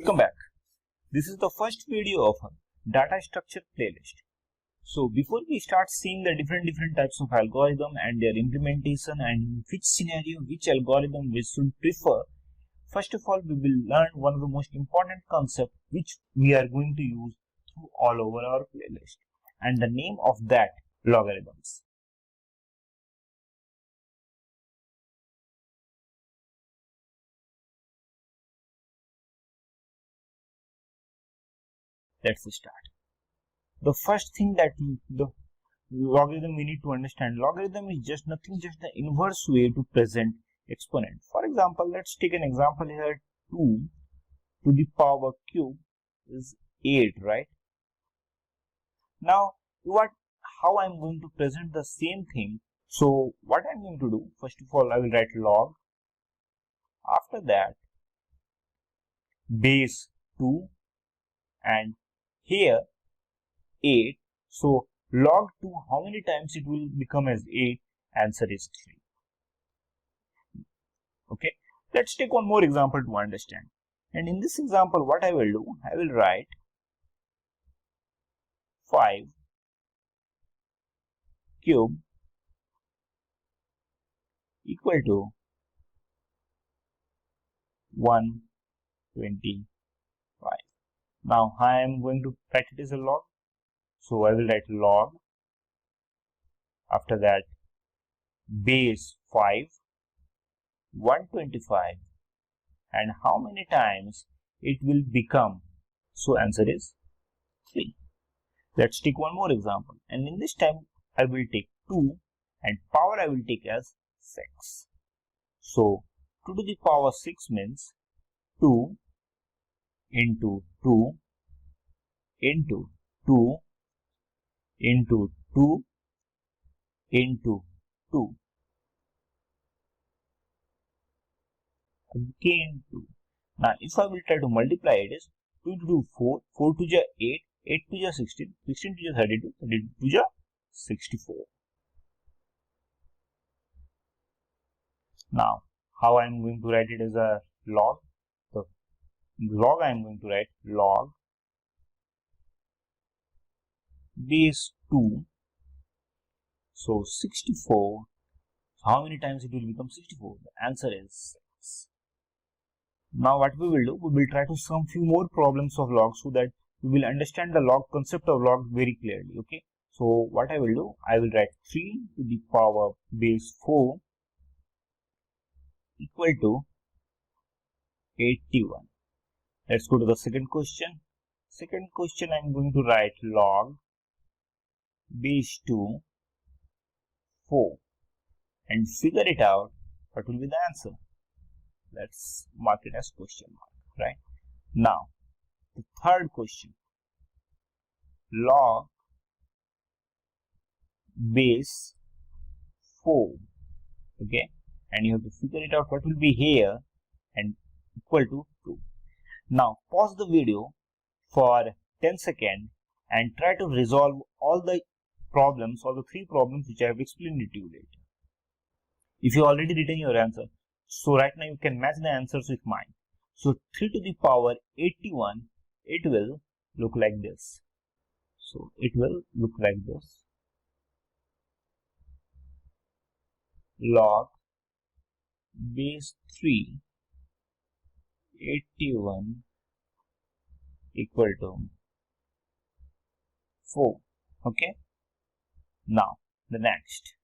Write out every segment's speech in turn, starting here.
Welcome back. This is the first video of a data structure playlist. So before we start seeing the different types of algorithm and their implementation and in which scenario which algorithm we should prefer, first of all we will learn one of the most important concepts which we are going to use through all over our playlist, and the name of that logarithms. Let's start. The first thing that the logarithm we need to understand, logarithm is just nothing, just the inverse way to present exponent. For example, let's take an example here. 2 to the power cube is 8, right? Now how I'm going to present the same thing? So what I'm going to do, first of all I will write log, after that base 2, and here 8. So log 2, how many times it will become as 8? Answer is 3. Okay, let's take one more example to understand. And in this example, what I will do, I will write 5 cube equal to 125. Now I am going to write it as a log. So I will write log, after that base 5, 125, and how many times it will become? So answer is 3. Let's take one more example, and in this time I will take 2 and power I will take as 6. So 2 to the power 6 means 2 into 2 into 2 into 2 into 2 again 2. Now if I will try to multiply it, is 2 into 2 4, 4 to the 8, 8 to the 16, 16 to the 32, 32 to the 64. Now how I am going to write it as a log? So log I am going to write log base 2, so 64. So how many times it will become 64? The answer is 6. Now what we will do, we will try to sum few more problems of log so that we will understand the log concept of log very clearly. Okay, so what I will do, I will write 3 to the power base 4 equal to 81. Let's go to the second question. Second question, I am going to write log base 2 4 and figure it out what will be the answer. Let's mark it as question mark, right? Now the third question, log base 4, okay, and you have to figure it out what will be here and equal to 2. Now pause the video for 10 seconds and try to resolve all the problems, all the 3 problems which I have explained to you later. If you already written your answer, so right now you can match the answers with mine. So 3 to the power 81, it will look like this. So it will look like this. Log base 3 81 equal to 4. Okay. Now the next,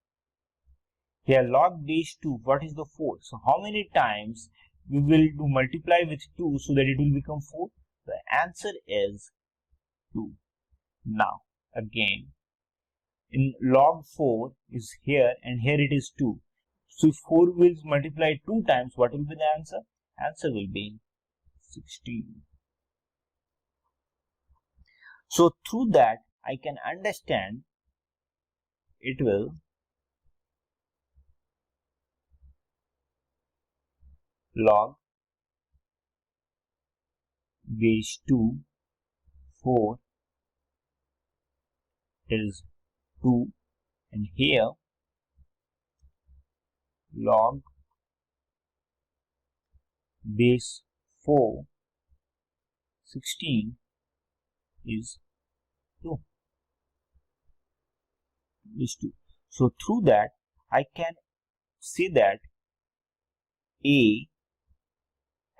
here log base 2, what is the 4? So how many times we will do multiply with 2 so that it will become 4? The answer is 2. Now again, in log 4 is here and here it is 2. So if 4 will multiply 2 times, what will be the answer? Answer will be 16. So through that I can understand it will log base 2 4 is 2, and here log base 4 16 is 2. Is 2. So through that I can say that a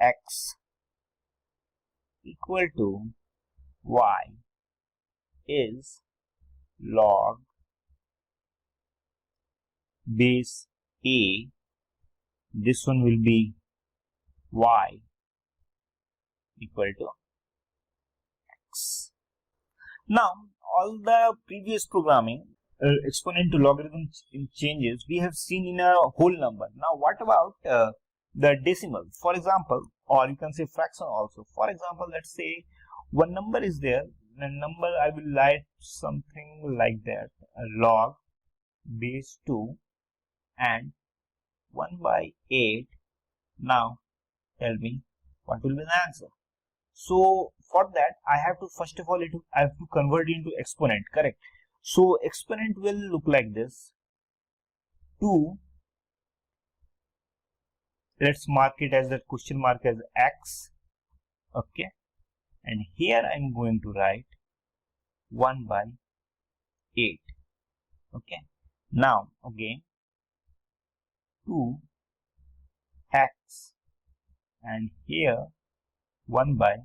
x equal to y is log base a. This one will be y equal to x. Now all the previous programming exponent to logarithm changes we have seen in a whole number. Now what about the decimal, for example, or you can say fraction also. For example, let's say one number is there, the number I will write something like that, log base 2 and 1 by 8. Now tell me what will be the answer. So for that I have to first of all I have to convert it into exponent, correct? So exponent will look like this. 2, let's mark it as the question mark as x, okay, and here I'm going to write 1 by 8, okay. Now again 2x and here 1 by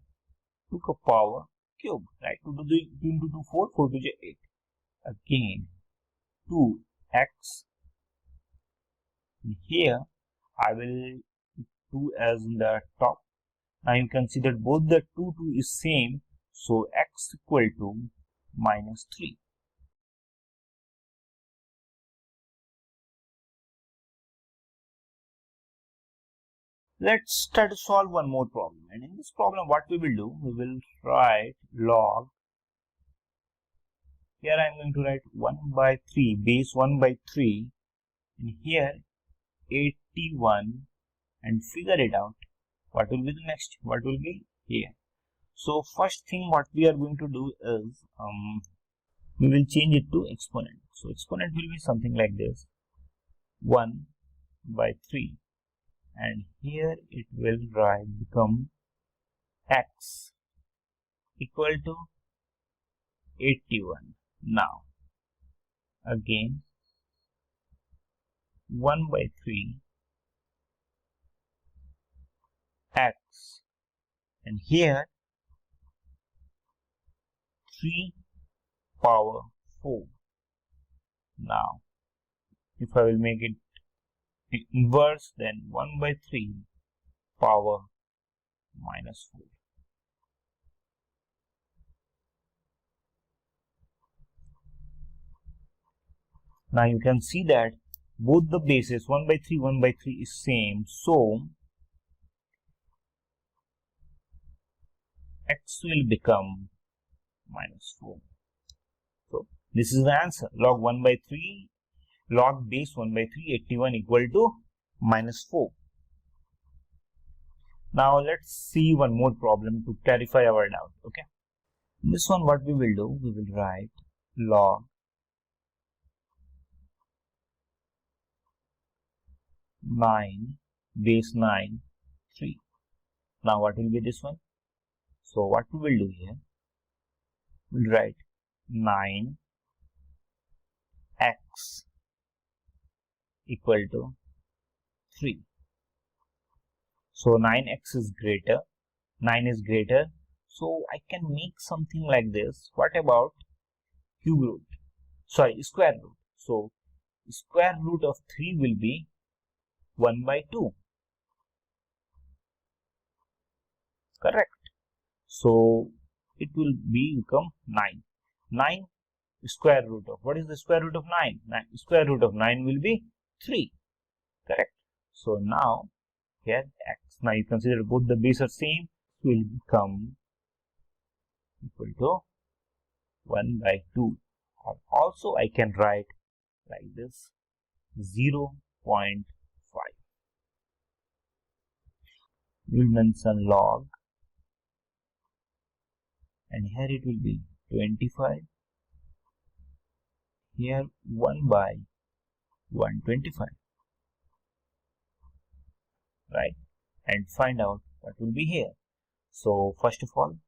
2 to the power cube, right? 2 into 2 4, 4 to the 8. Again 2x, and here I will 2 as in the top. Now you can see that both the 2 is same, so x equal to minus 3. Let's try to solve one more problem, and in this problem what we will do, we will write log. Here I am going to write 1 by 3, base 1 by 3, and here 81, and figure it out. What will be the next? What will be here? So first thing what we are going to do is we will change it to exponent. So exponent will be something like this, 1 by 3, and here it will become x equal to 81. Now again 1 by 3 x, and here 3 power 4. Now if I will make it inverse, then 1 by 3 power minus 4. Now you can see that both the bases 1 by 3 is same, so x will become minus 4. So this is the answer. Log 1 by 3, log base 1 by 3, 81 equal to minus 4. Now let's see one more problem to clarify our doubt. Okay, this one what we will do, we will write log base 9 3. Now what will be this one? So what we will do here, we'll write 9x equal to 3. So 9x is greater, 9 is greater, so I can make something like this. What about cube root? Sorry, square root. So square root of 3 will be 1 by 2. Correct. So it will become 9. 9 square root of, what is the square root of 9? Square root of 9 will be 3. Correct. So now here x. Now you consider both the base are same, will become equal to 1 by 2. Or also I can write like this, 0.5. We will mention log, and here it will be 25. Here 1 by 125, right? And find out what will be here. So first of all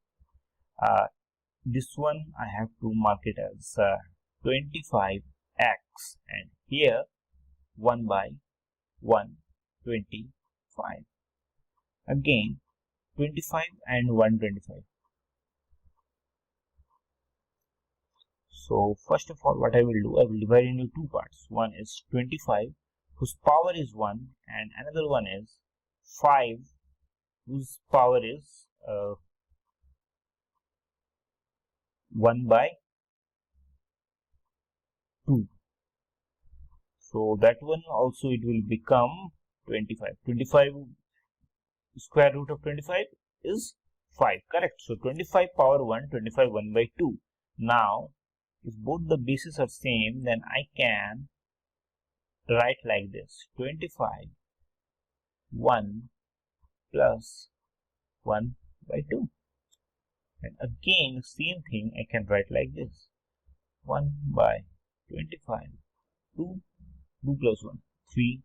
This one I have to mark it as 25x, and here 1 by 125. Again 25 and 125. So first of all, what I will do, I will divide into two parts. One is 25 whose power is 1, and another one is 5 whose power is 1 by 2. So that one also it will become 25. 25 square root of 25 is 5, correct? So 25 power 1, 25 1 by 2. Now if both the bases are same, then I can write like this: 25 1 plus 1 by 2. And again same thing I can write like this: 1 by 25, 2 plus 1, 3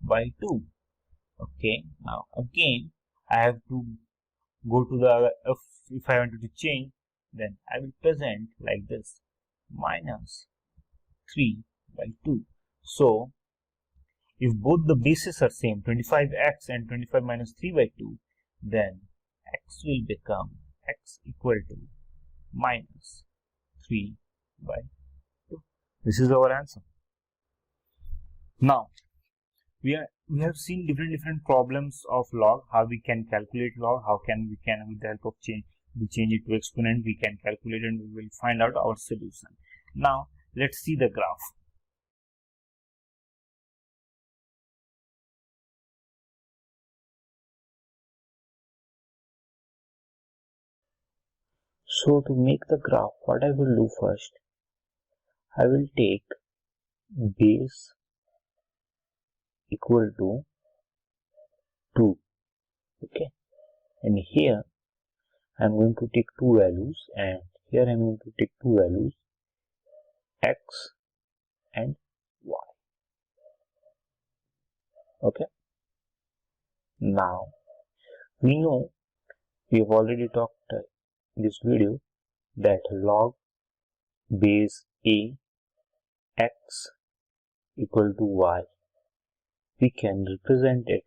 by 2. Okay, now again I have to go to the if I wanted to change, then I will present like this: minus 3 by 2. So if both the bases are same, 25x and 25 minus 3 by 2, then x will become x equal to minus 3 by 2. This is our answer. Now we have seen different problems of log, how we can calculate log, how can we with the help of change it to exponent, we can calculate, and we will find out our solution. Now let's see the graph. So to make the graph, what I will do first, I will take base equal to 2, okay, and here I am going to take two values, and here I am going to take two values, x and y. Okay, now we know, we have already talked in this video, that log base a x equal to y, we can represent it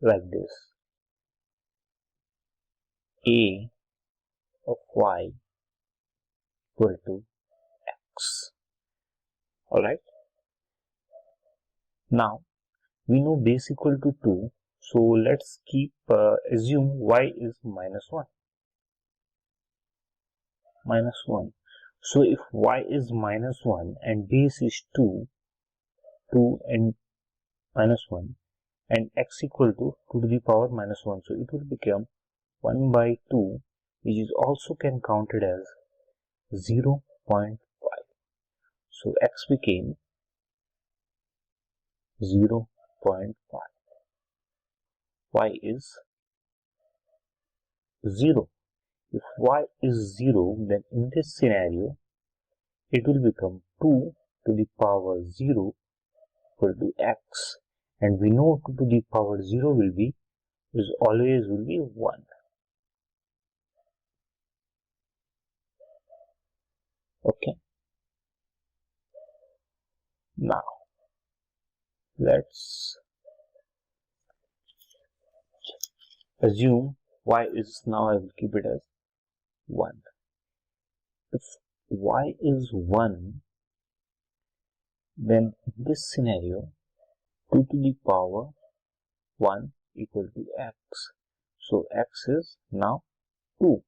like this: a of y equal to x. Alright, now we know base equal to 2, so let's assume y is minus 1. So if y is minus 1 and base is 2 and minus 1, and x equal to 2 to the power minus 1, so it will become 1 by 2, which is also can counted as 0.5. So x became 0.5. Y is 0. If y is 0, then in this scenario it will become 2 to the power 0 equal to x, and we know 2 to the power 0 always will be 1. Okay, now let's assume y is, now I will keep it as 1. If y is 1, then in this scenario 2 to the power 1 equal to x. So x is now 2.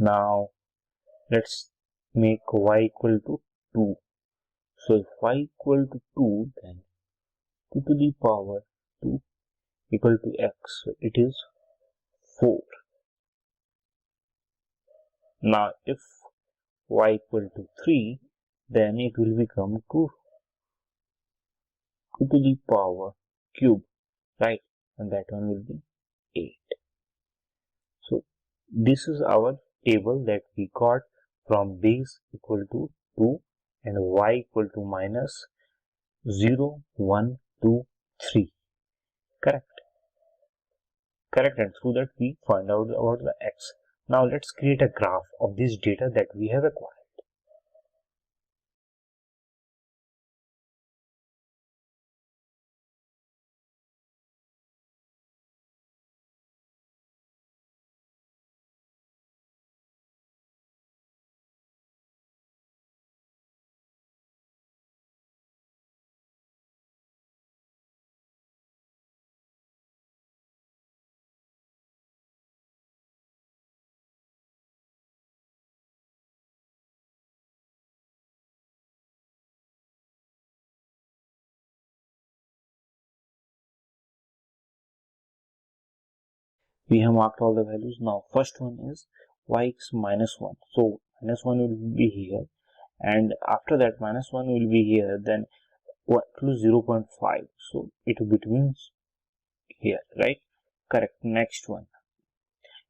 Now let's make y equal to 2. So if y equal to 2, then 2 to the power 2 equal to x. So it is 4. Now if y equal to 3, then it will become 2 to the power cube, right? And that one will be 8. So this is our table that we got from base equal to 2 and y equal to minus 0, 1, 2, 3. Correct. Correct, and through that we find out about the x. Now let's create a graph of this data that we have acquired. We have marked all the values. Now first one is yx minus 1. So minus 1 will be here, and after that minus 1 will be here, then y equals 0.5. So it betweens here, right? Correct. Next one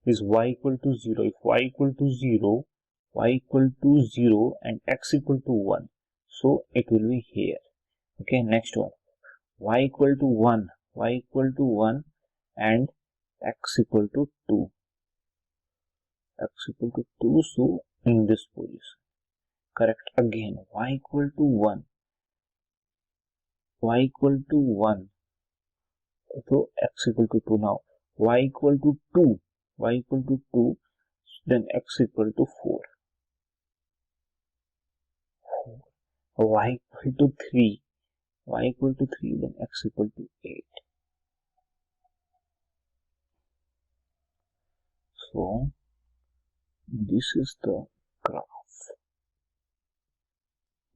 is y equal to 0. If y equal to 0, y equal to 0 and x equal to 1, so it will be here. Okay, next one, y equal to 1, y equal to 1 and x equal to 2, x equal to 2, so in this position. Correct. Again, y equal to 1, y equal to 1, so x equal to 2. Now y equal to 2, y equal to 2, then x equal to 4. Y equal to 3, y equal to 3, then x equal to 8. So this is the graph.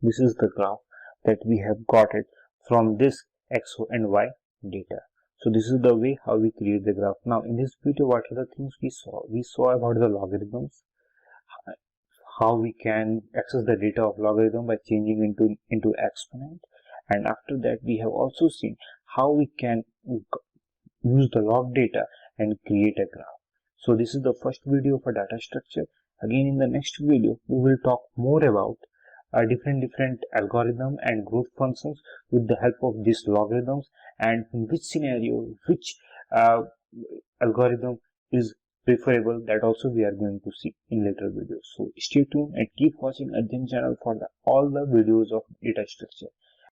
This is the graph that we have got it from this x and y data. So this is the way how we create the graph. Now in this video, what are the things we saw? We saw about the logarithms, how we can access the data of logarithm by changing into exponent, and after that we have also seen how we can use the log data and create a graph. So this is the first video for data structure. Again, in the next video we will talk more about different algorithm and growth functions with the help of these logarithms, and in which scenario which algorithm is preferable, that also we are going to see in later videos. So stay tuned and keep watching Adyan channel for all the videos of data structure.